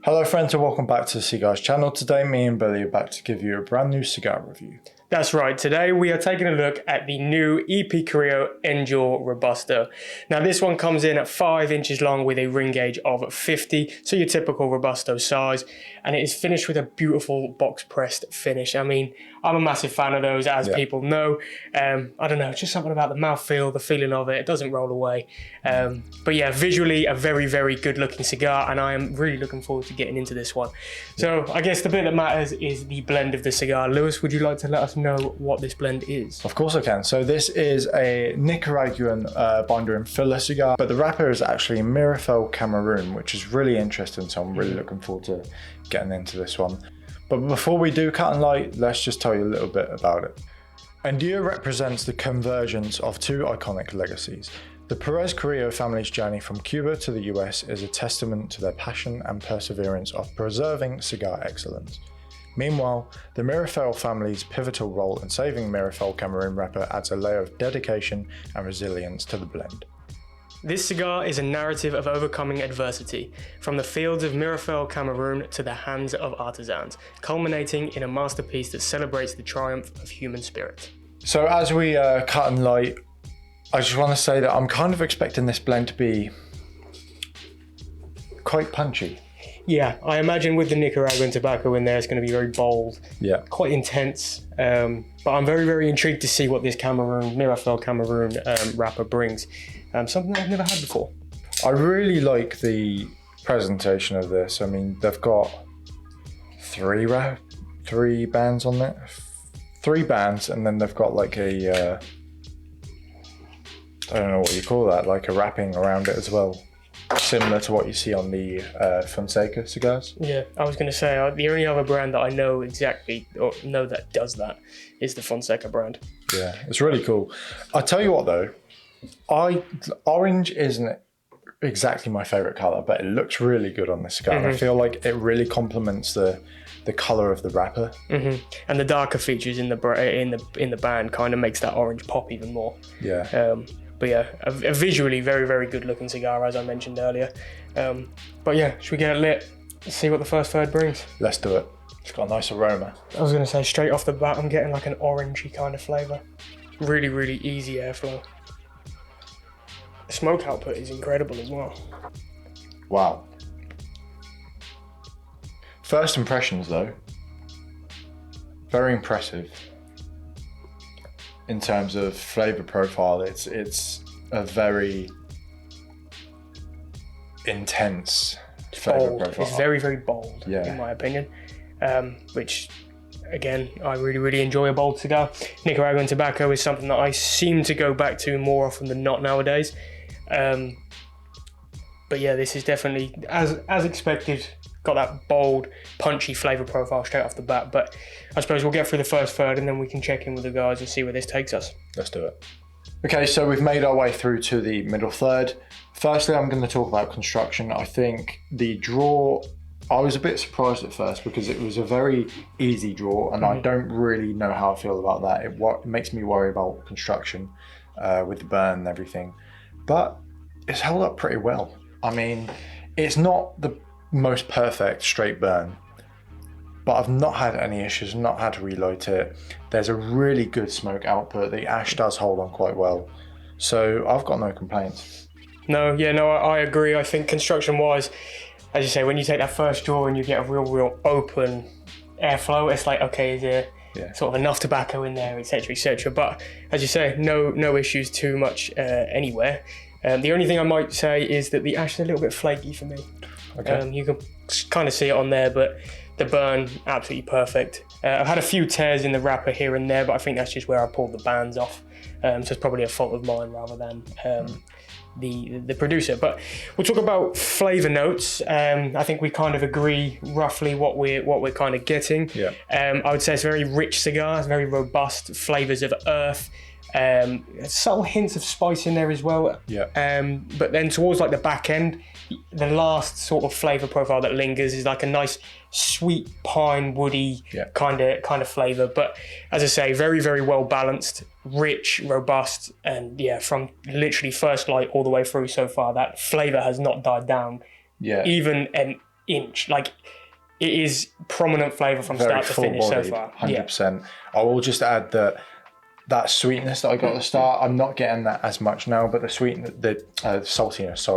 Hello friends and welcome back to the Cigars channel. Today me and Billy are back to give you a brand new cigar review. That's right, today we are taking a look at the new Carrillo Endure Robusto. Now this one comes in at 5 inches long with a ring gauge of 50, so your typical Robusto size, and it is finished with a beautiful box pressed finish. I mean, I'm a massive fan of those, as people know. I don't know, just something about the mouthfeel, the feeling of it, it doesn't roll away. But yeah, visually a very, very good looking cigar, and I am really looking forward to getting into this one. So I guess the bit that matters is the blend of the cigar. Lewis, would you like to let us know what this blend is? Of course I can. So this is a Nicaraguan binder and filler cigar, but the wrapper is actually Meerapfel Cameroon, which is really interesting, so I'm really looking forward to getting into this one. But before we do cut and light, let's just tell you a little bit about it. Endure represents the convergence of two iconic legacies. The Perez-Carrillo family's journey from Cuba to the US is a testament to their passion and perseverance of preserving cigar excellence. Meanwhile, the Meerapfel family's pivotal role in saving Meerapfel Cameroon wrapper adds a layer of dedication and resilience to the blend. This cigar is a narrative of overcoming adversity, from the fields of Meerapfel Cameroon to the hands of artisans, culminating in a masterpiece that celebrates the triumph of human spirit. So as we cut and light, I just want to say that I'm kind of expecting this blend to be quite punchy. Yeah, I imagine with the Nicaraguan tobacco in there, it's going to be very bold, quite intense. But I'm very, very intrigued to see what this Meerapfel Cameroon wrapper brings. Something I've never had before. I really like the presentation of this. I mean, they've got three bands on it. 3 bands, and then they've got like a, I don't know what you call that, like a wrapping around it as well. Similar to what you see on the Fonseca cigars. Yeah, I was going to say, the only other brand that I know exactly, or know that does that, is the Fonseca brand. Yeah, it's really cool. I tell you what though, orange isn't exactly my favourite colour, but it looks really good on this cigar. And I feel like it really complements the colour of the wrapper. And the darker features in the band kind of makes that orange pop even more. Yeah. But yeah, a visually very, very good looking cigar, as I mentioned earlier. But yeah, should we get it lit? See what the first third brings? Let's do it. It's got a nice aroma. I was going to say, straight off the bat, I'm getting like an orangey kind of flavour. Really, really easy airflow. The smoke output is incredible as well. Wow. First impressions though, very impressive. In terms of flavour profile, it's a very intense flavour profile. It's very, very bold, in my opinion. Which, again, I really, really enjoy a bold cigar. Nicaraguan tobacco is something that I seem to go back to more often than not nowadays. But yeah, this is definitely, as expected, got that bold, punchy flavour profile straight off the bat. But I suppose we'll get through the first third and then we can check in with the guys and see where this takes us. Let's do it. Okay, so we've made our way through to the middle third. Firstly, I'm going to talk about construction. I think the draw, I was a bit surprised at first because it was a very easy draw, and I don't really know how I feel about that. It makes me worry about construction with the burn and everything. But it's held up pretty well. I mean, it's not the most perfect straight burn, but I've not had any issues, not had to relight it. There's a really good smoke output. The ash does hold on quite well, so I've got no complaints. No, I agree. I think construction wise, as you say, when you take that first draw and you get a real open airflow, it's like, okay, is there sort of enough tobacco in there, etc., etc. But as you say, no issues too much anywhere. The only thing I might say is that the ash is a little bit flaky for me. Okay. You can kind of see it on there, but the burn, absolutely perfect. I've had a few tears in the wrapper here and there, but I think that's just where I pulled the bands off. So it's probably a fault of mine rather than the producer. But we'll talk about flavour notes. I think we kind of agree roughly what we're kind of getting. Yeah. I would say it's a very rich cigar, it's very robust, flavours of earth. Subtle hints of spice in there as well. Yeah. But then towards like the back end, the last sort of flavour profile that lingers is like a nice sweet pine woody kind of flavour. But as I say, very, very well balanced, rich, robust, and from literally first light all the way through so far, that flavour has not died down. Yeah. Even inch. Like, it is prominent flavour from start to finish so far. 100%. I will just add that sweetness that I got at the start, I'm not getting that as much now, but the saltiness,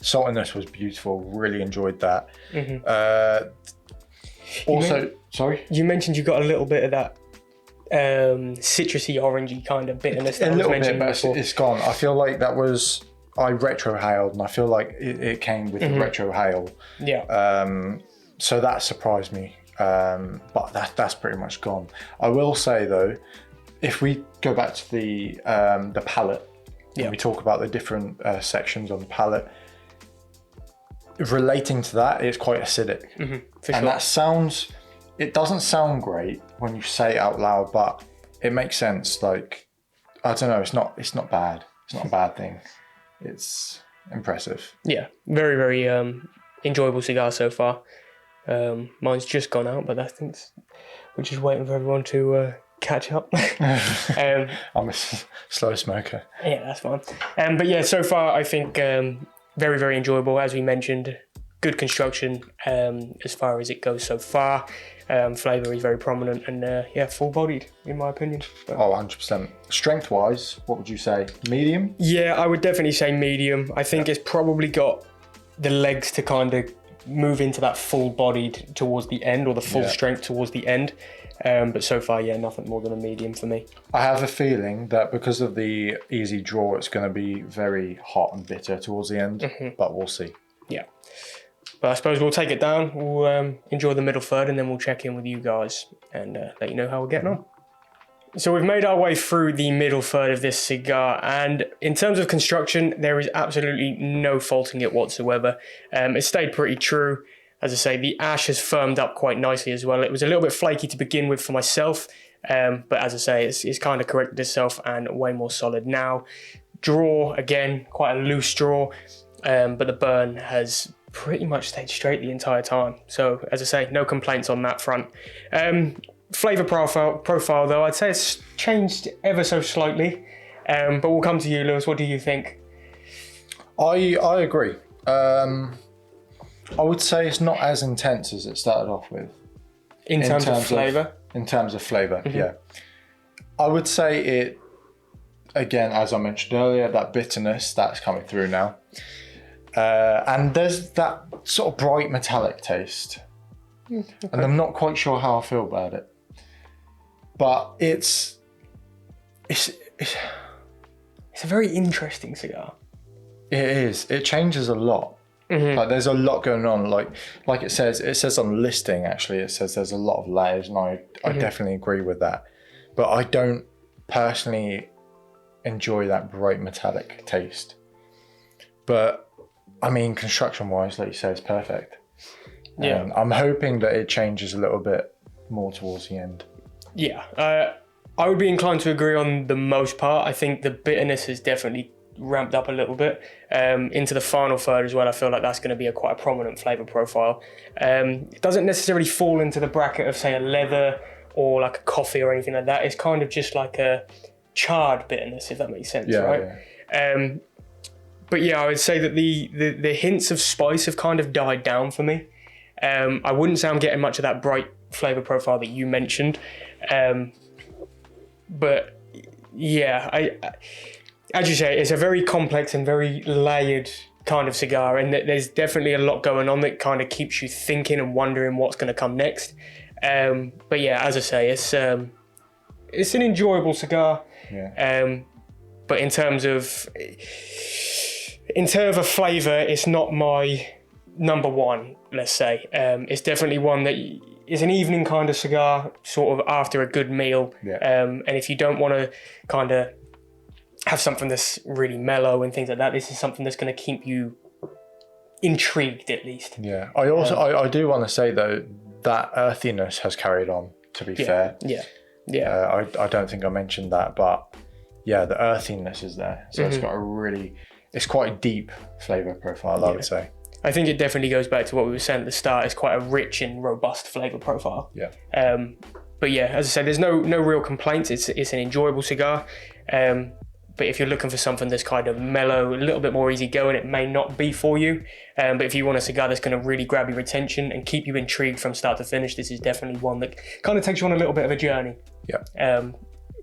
saltiness was beautiful. Really enjoyed that. Sorry? You mentioned you got a little bit of that citrusy, orangey kind of bitterness that a I was little mentioning bit, but before. it's gone. I feel like that was, I retrohaled, and I feel like it came with the retrohale. Yeah. So that surprised me, but that's pretty much gone. I will say though, if we go back to the palate, and we talk about the different sections on the palate, relating to that, it's quite acidic, and it doesn't sound great when you say it out loud, but it makes sense. Like, I don't know, it's not bad. It's not a bad thing. It's impressive. Yeah, very, very enjoyable cigar so far. Mine's just gone out, but I think we're just waiting for everyone to catch up. I'm a slow smoker. Yeah, that's fine. But yeah, so far I think very, very enjoyable. As we mentioned, good construction as far as it goes so far. Flavour is very prominent and full-bodied in my opinion. But, 100%. Strength-wise, what would you say? Medium? Yeah, I would definitely say medium. I think it's probably got the legs to kind of move into that full-bodied towards the end, or the full strength towards the end. But so far, nothing more than a medium for me. I have a feeling that because of the easy draw, it's going to be very hot and bitter towards the end, but we'll see. Yeah. But I suppose we'll take it down, we'll enjoy the middle third, and then we'll check in with you guys and let you know how we're getting on. So we've made our way through the middle third of this cigar, and in terms of construction, there is absolutely no faulting it whatsoever. It stayed pretty true. As I say, the ash has firmed up quite nicely as well. It was a little bit flaky to begin with for myself, but as I say, it's kind of corrected itself and way more solid now. Draw, again, quite a loose draw, but the burn has pretty much stayed straight the entire time. So, as I say, no complaints on that front. Flavour profile though, I'd say it's changed ever so slightly, but we'll come to you, Lewis. What do you think? I agree. I would say it's not as intense as it started off with. In terms of flavour? In terms of flavour, yeah. I would say it, again, as I mentioned earlier, that bitterness, that's coming through now. And there's that sort of bright metallic taste. And I'm not quite sure how I feel about it. But it's a very interesting cigar. It is. It changes a lot. Like, there's a lot going on. Like it says on the listing, actually, it says there's a lot of layers, and I definitely agree with that. But I don't personally enjoy that bright metallic taste. But I mean, construction-wise, like you say, it's perfect. Yeah. I'm hoping that it changes a little bit more towards the end. Yeah, I would be inclined to agree on the most part. I think the bitterness has definitely ramped up a little bit into the final third as well. I feel like that's going to be quite a prominent flavour profile. It doesn't necessarily fall into the bracket of, say, a leather or like a coffee or anything like that. It's kind of just like a charred bitterness, if that makes sense, right? Yeah. But yeah, I would say that the hints of spice have kind of died down for me. I wouldn't say I'm getting much of that bright flavour profile that you mentioned. But yeah, as you say, it's a very complex and very layered kind of cigar, and there's definitely a lot going on that kind of keeps you thinking and wondering what's going to come next. But yeah, as I say, it's an enjoyable cigar. Yeah. But in terms of flavour, it's not my number one, let's say. It's definitely one that is an evening kind of cigar, sort of after a good meal. Yeah. And if you don't want to kind of have something that's really mellow and things like that, this is something that's going to keep you intrigued, at least. Yeah. I do want to say though, that earthiness has carried on, to be fair. Yeah. Yeah. I don't think I mentioned that, but yeah, the earthiness is there. So it's got it's quite a deep flavour profile, I would say. I think it definitely goes back to what we were saying at the start. It's quite a rich and robust flavour profile. Yeah. But yeah, as I said, there's no real complaints. It's an enjoyable cigar. But if you're looking for something that's kind of mellow, a little bit more easygoing, it may not be for you. But if you want a cigar that's going to really grab your attention and keep you intrigued from start to finish, this is definitely one that kind of takes you on a little bit of a journey. Yeah.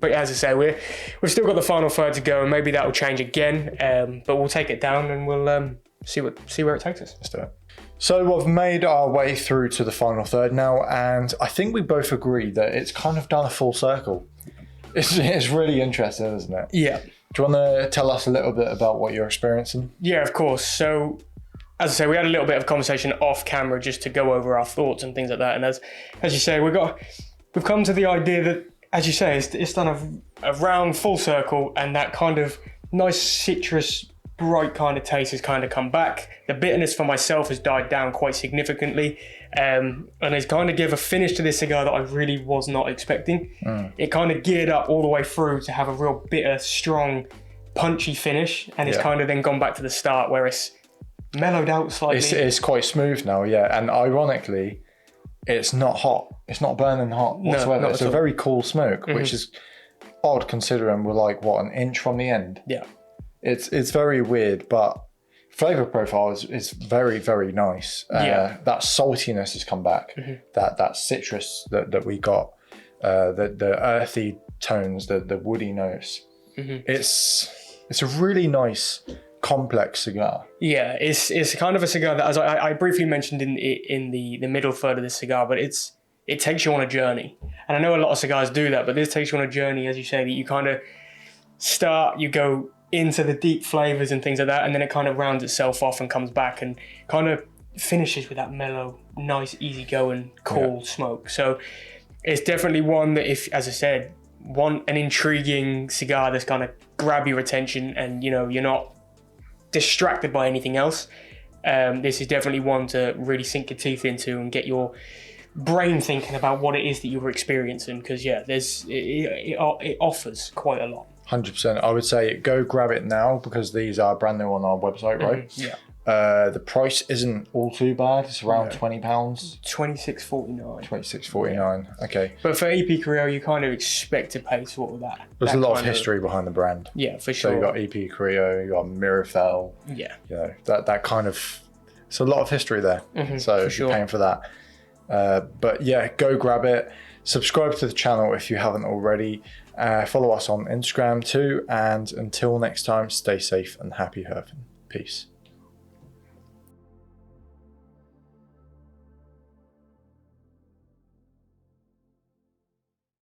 But as I say, we've still got the final third to go, and maybe that will change again. But we'll take it down and we'll see where it takes us. Let's do it. So we've made our way through to the final third now, and I think we both agree that it's kind of done a full circle. It's really interesting, isn't it? Yeah. Do you want to tell us a little bit about what you're experiencing? Yeah, of course. So, as I say, we had a little bit of conversation off camera just to go over our thoughts and things like that. And as you say, we've come to the idea that, as you say, it's done a round full circle, and that kind of nice citrus, bright kind of taste has kind of come back. The bitterness for myself has died down quite significantly, and it's kind of give a finish to this cigar that I really was not expecting. It kind of geared up all the way through to have a real bitter, strong, punchy finish, and it's kind of then gone back to the start where it's mellowed out slightly. It's quite smooth now, yeah, and ironically, it's not hot. It's not burning hot whatsoever. It's a very cool smoke, which is odd considering we're like, what, an inch from the end? Yeah. It's very weird, but flavor profile is very, very nice. That saltiness has come back. That citrus that we got, the earthy tones, the woody notes. It's a really nice, complex cigar. Yeah, it's kind of a cigar that, as I briefly mentioned in the middle third of this cigar, but it takes you on a journey. And I know a lot of cigars do that, but this takes you on a journey, as you say, that you kind of start, you go into the deep flavors and things like that, and then it kind of rounds itself off and comes back and kind of finishes with that mellow, nice, easygoing, cool smoke. So it's definitely one that, if, as I said, want an intriguing cigar that's going to grab your attention and, you know, you're not distracted by anything else, this is definitely one to really sink your teeth into and get your brain thinking about what it is that you were experiencing, because it offers quite a lot. 100%. I would say go grab it now, because these are brand new on our website, right? Yeah. The price isn't all too bad. It's around £20. $26.49. $26.49. Okay. But for EP Carrillo, you kind of expect to pay sort of that. There's a lot of history behind the brand. Yeah, for sure. So you got EP Carrillo, you got Meerapfel. Yeah. You know, that kind of, it's a lot of history there. So you're paying for that. But yeah, go grab it. Subscribe to the channel if you haven't already. Follow us on Instagram too. And until next time, stay safe and happy herfing. Peace.